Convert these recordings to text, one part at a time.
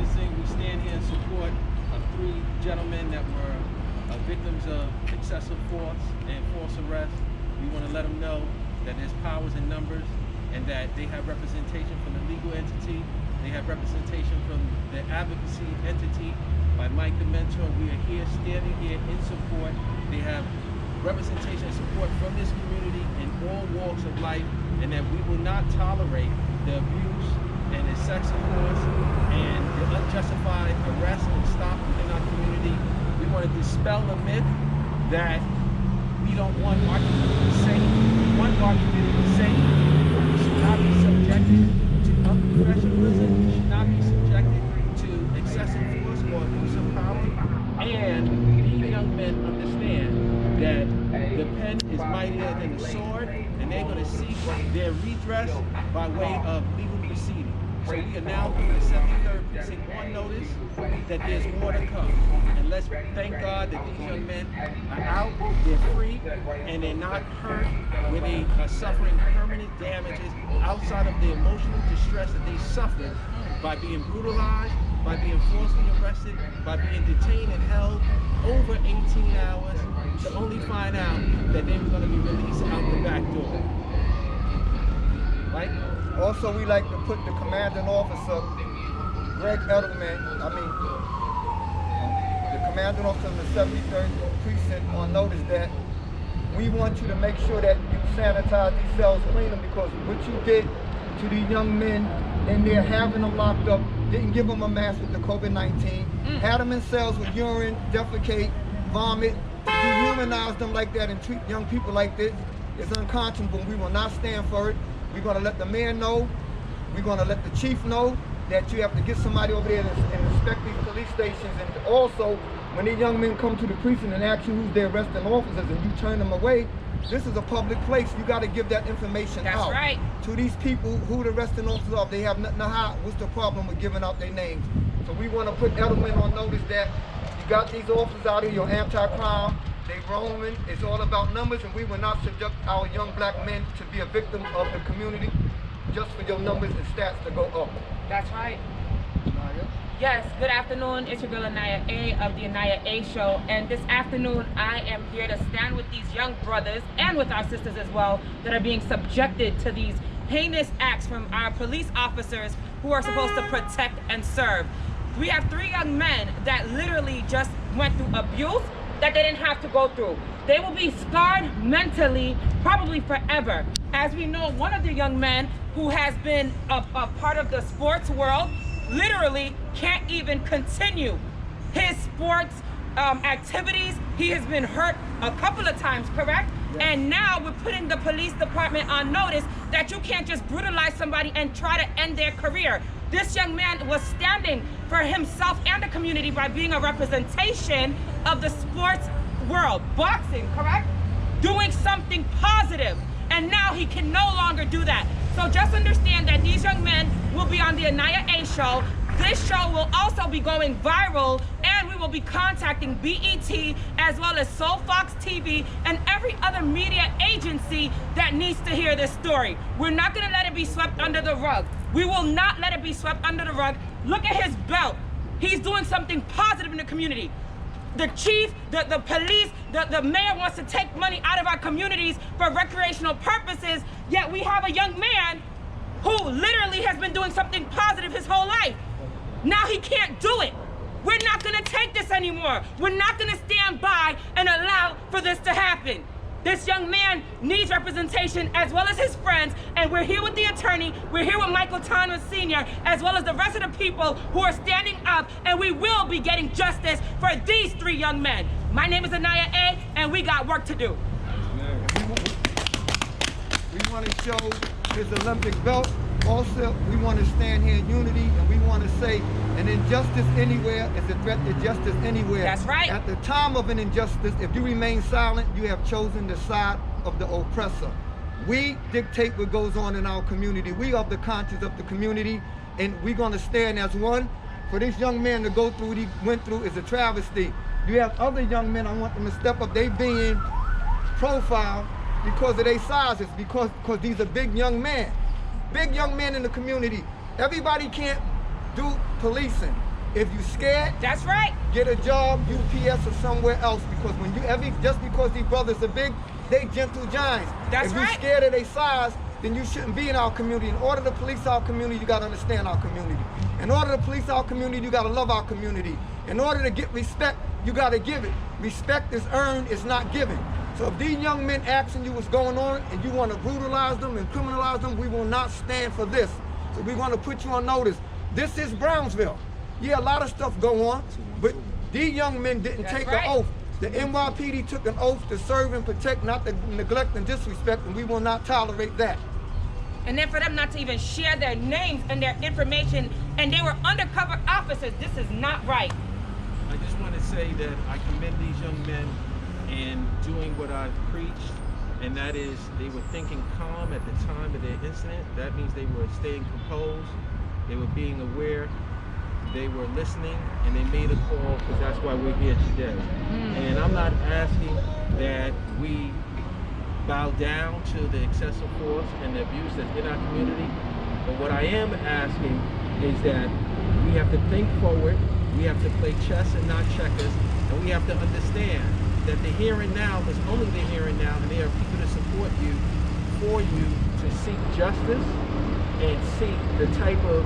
represent, we stand here in support of 3 gentlemen that were victims of excessive force and false arrest. We want to let them know that there's powers in numbers and that they have representation from the legal entity. They have representation from the advocacy entity by Mike the Mentor. We are here, standing here in support. They have representation and support from this community in all walks of life, and that we will not tolerate the abuse and excessive force and the unjustified arrest and stop within our community. We want to dispel the myth that we don't want our community to be safe. We want our community to be safe. We should not be subjected to unprofessionalism. We should not be subjected to excessive force or abuse of power. And these young men understand that the pen is mightier than the sword, and they're going to seek their redress by way of legal proceeding. So we are now putting the 73rd Precinct on notice that there's more to come. And let's thank God that these young men are out, they're free, and they're not hurt, where they are suffering permanent damages outside of the emotional distress that they suffered by being brutalized, by being falsely arrested, by being detained and held over 18 hours to only find out that they were going to be released out the back door. Right? Also, we like to put the commanding officer, Greg Edelman, the commanding officer of the 73rd Precinct on notice that we want you to make sure that you sanitize these cells, clean them, because what you did to these young men in there, having them locked up, didn't give them a mask with the COVID-19, had them in cells with urine, defecate, vomit, dehumanize them like that and treat young people like this is unconscionable. We will not stand for it. We're going to let the mayor know, we're going to let the chief know that you have to get somebody over there and inspect these police stations. And also, when these young men come to the precinct and ask you who's their arresting officers and you turn them away, this is a public place. You got to give that information out. That's right. To these people who the arresting officers are. If they have nothing to hide, what's the problem with giving out their names? So we want to put Edelman on notice that you got these officers out here, your anti-crime, they roaming, it's all about numbers, and we will not subject our young black men to be a victim of the community just for your numbers and stats to go up. That's right. Anaya? Yes, good afternoon. It's your girl Anaya A of the Anaya A Show, and this afternoon I am here to stand with these young brothers and with our sisters as well that are being subjected to these heinous acts from our police officers who are supposed to protect and serve. We have 3 young men that literally just went through abuse that they didn't have to go through. They will be scarred mentally, probably forever. As we know, one of the young men who has been a part of the sports world literally can't even continue his sports activities. He has been hurt a couple of times, correct? Yes. And now we're putting the police department on notice that you can't just brutalize somebody and try to end their career. This young man was standing for himself and the community by being a representation of the sports world, boxing, correct? Doing something positive, and now he can no longer do that. So just understand that these young men will be on the Anaya A Show. This show will also be going viral, and we will be contacting BET as well as Soul Fox TV and every other media agency that needs to hear this story. We're not gonna let it be swept under the rug. We will not let it be swept under the rug. Look at his belt. He's doing something positive in the community. The chief, the police, the mayor wants to take money out of our communities for recreational purposes, yet we have a young man who literally has been doing something positive his whole life. Now he can't do it. We're not gonna take this anymore. We're not gonna stand by and allow for this to happen. This young man needs representation as well as his friends, and we're here with the attorney, we're here with Michael Thomas Sr., as well as the rest of the people who are standing up, and we will be getting justice for these 3 young men. My name is Anaya A, and we got work to do. We want to show his Olympic belt. Also, we want to stand here in unity, and we want to say an injustice anywhere is a threat to justice anywhere. That's right. At the time of an injustice, if you remain silent, you have chosen the side of the oppressor. We dictate what goes on in our community. We are the conscience of the community, and we're going to stand as one. For this young man to go through what he went through is a travesty. You have other young men, I want them to step up. They being profiled because of their sizes, because these are big young men. Big young men in the community. Everybody can't do policing. If you scared, That's right. get a job, UPS or somewhere else, because when you just because these brothers are big, they gentle giants. That's if you're right. scared of their size, then you shouldn't be in our community. In order to police our community, you gotta understand our community. In order to police our community, you gotta love our community. In order to get respect, you gotta give it. Respect is earned, it's not given. So if these young men asking you what's going on and you want to brutalize them and criminalize them, we will not stand for this. So we want to put you on notice. This is Brownsville. Yeah, a lot of stuff go on, but these young men didn't take an oath. The NYPD took an oath to serve and protect, not to neglect and disrespect, and we will not tolerate that. And then for them not to even share their names and their information, and they were undercover officers, this is not right. I just want to say that I commend these young men in doing what I've preached, and that is they were thinking calm at the time of their incident. That means they were staying composed, they were being aware, they were listening, and they made a call, because that's why we're here today. And I'm not asking that we bow down to the excessive force and the abuse that's in our community, but what I am asking is that we have to think forward, we have to play chess and not checkers, and we have to understand that the here and now is only the here and now, and there are people to support you, for you to seek justice and seek the type of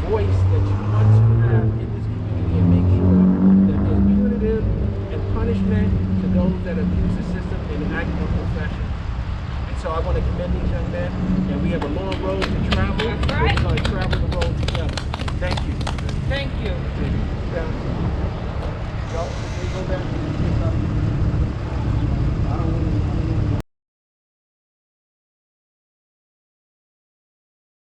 voice that you want to have in this community, and make sure that there's punitive and punishment to those that abuse the system and act unprofessional. And so I want to commend these young men, and we have a long road to travel. That's right. We're going to travel the road together. Thank you. Thank you. Go back.